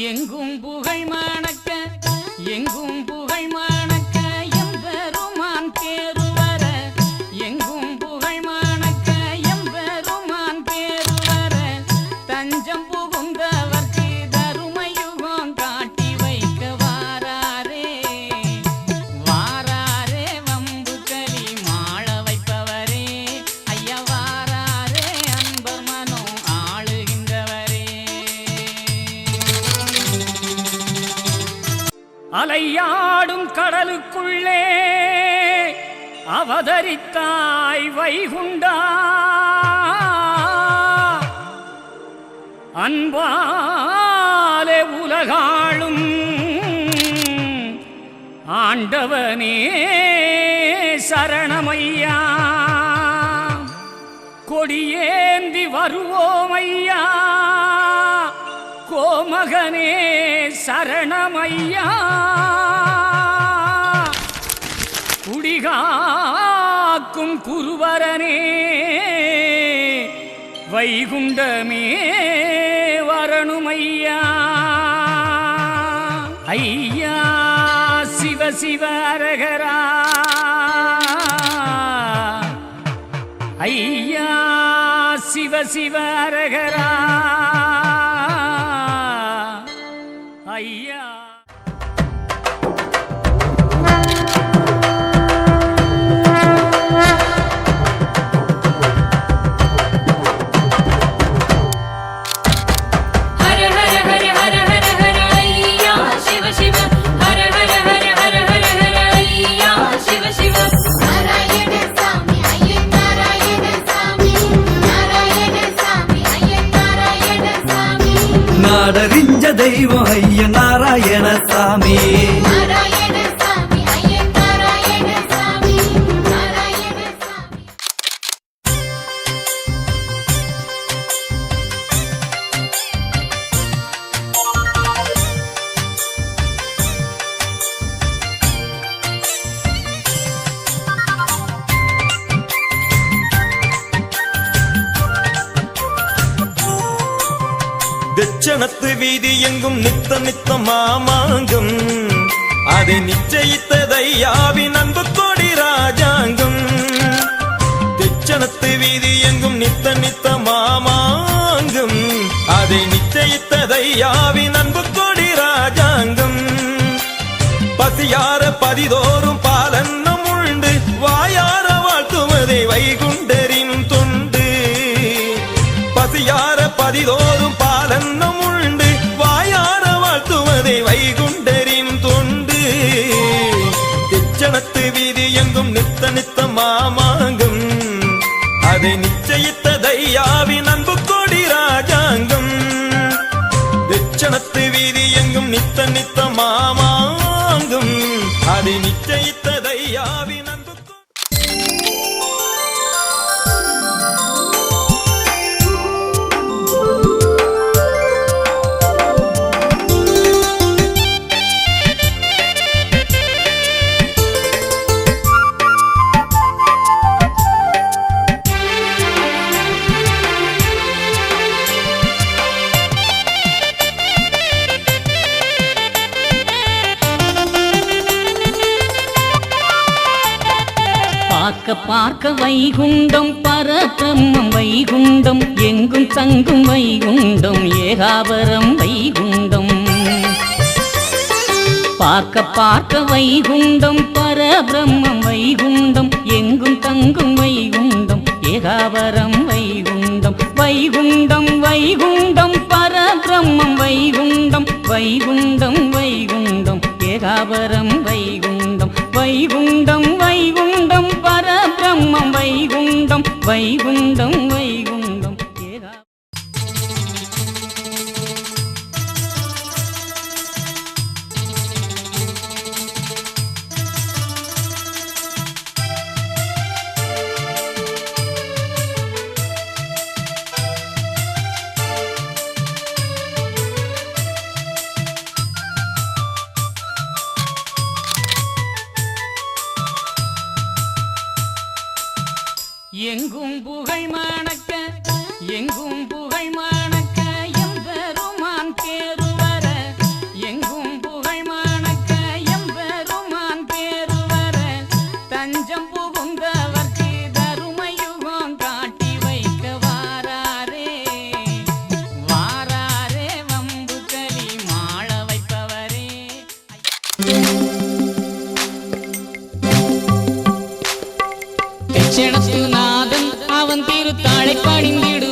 எங்கும் புகழ் மணக்க எங்கும் புகழ் மணக்க எம்பெருமான் பேரு வர எங்கும் புகழ் மணக்க எம்பெருமான் பேரு வர தஞ்சம் புகுந்தவர்க்கு தருமயுகம் காட்டி வைக்க வாராரே வாராரே வம்பு களி மாள வைப்பவரே ஐயா வாராரே அன்பர் மனம் ஆளுகின்றவரே அலையாடும் கடலுக்குள்ளே அவதரித்தாய் வைகுண்டா அன்பாலே உலகாளும் ஆண்டவனே சரணமையா கொடியேந்தி வருவோமையா கோமகனே சரணமையா குடிகாக்கும் குருவரனே வைகுண்டமே வரணுமையா ஐயா சிவ சிவ அரகரா ஐயா சிவ சிவ அரகரா ஐயா நாடறிஞ்ச தெய்வம் ஐய நாராயண சாமி தட்சணத்து வீதி எங்கும் நித்த நித்த மாமாங்கம் அதை நிச்சயித்த தையாவின் அன்பு கொடி ராஜாங்கம் தட்சணத்து வீதி எங்கும் நித்த நித்த மாமாங்கம் அதை நிச்சயித்த தையாவின் அன்பு கொடி ராஜாங்கம் பசியார பதிதோறும் பாலன்னம் உண்டு வாயார வாழ்த்துவதை வைகுண்டரின் தொண்டு பசியார பதிதோறும் பாலன்னம் உண்டு வாயார வாழ்த்துவதை வைகுண்டரின் தொண்டு திச்சனத்து வீதி எங்கும் நித்த நித்த மாமாங்கம் அதை நிச்சயித்த தையாவின் அன்பு கொடி ராஜாங்கம் திச்சனத்து வீதி எங்கும் நித்த நித்த மாமாங்கம் அதை நிச்சயித்த தையாவின் அன்பு பார்க்க பார்க்க வைகுண்டம் பரபிரம்மம் வைகுண்டம் எங்கும் தங்கும் வைகுண்டம் ஏகாபரம் வைகுண்டம் பார்க்க பார்க்க வைகுண்டம் பரபிரம்மம் வைகுண்டம் எங்கும் தங்கும் வைகுண்டம் ஏகாபரம் வைகுண்டம் வைகுண்டம் வைகுண்டம் பரபிரம்மம் வைகுண்டம் வைகுண்டம் வைகுண்டம் ஏகாபரம் வைகுண்டம் வைகுண்டம் வைகுண்டம் பரபிரம்மம் வைகுண்டம் வைகுண்டம் வைகுண்டம் ஏகா எங்கும் புகழ் மணக்க எங்கும் புகழ் மணக்க எம்பெருமான் பேரு வர தஞ்சம் புகுந்தவர்க்கு தருமயுகம் காட்டி வைக்க வாராரே வாராரே வம்பு கலி மாள வைப்பவரே. நாதன் அவன் திருத்தாளை பணிந்திடு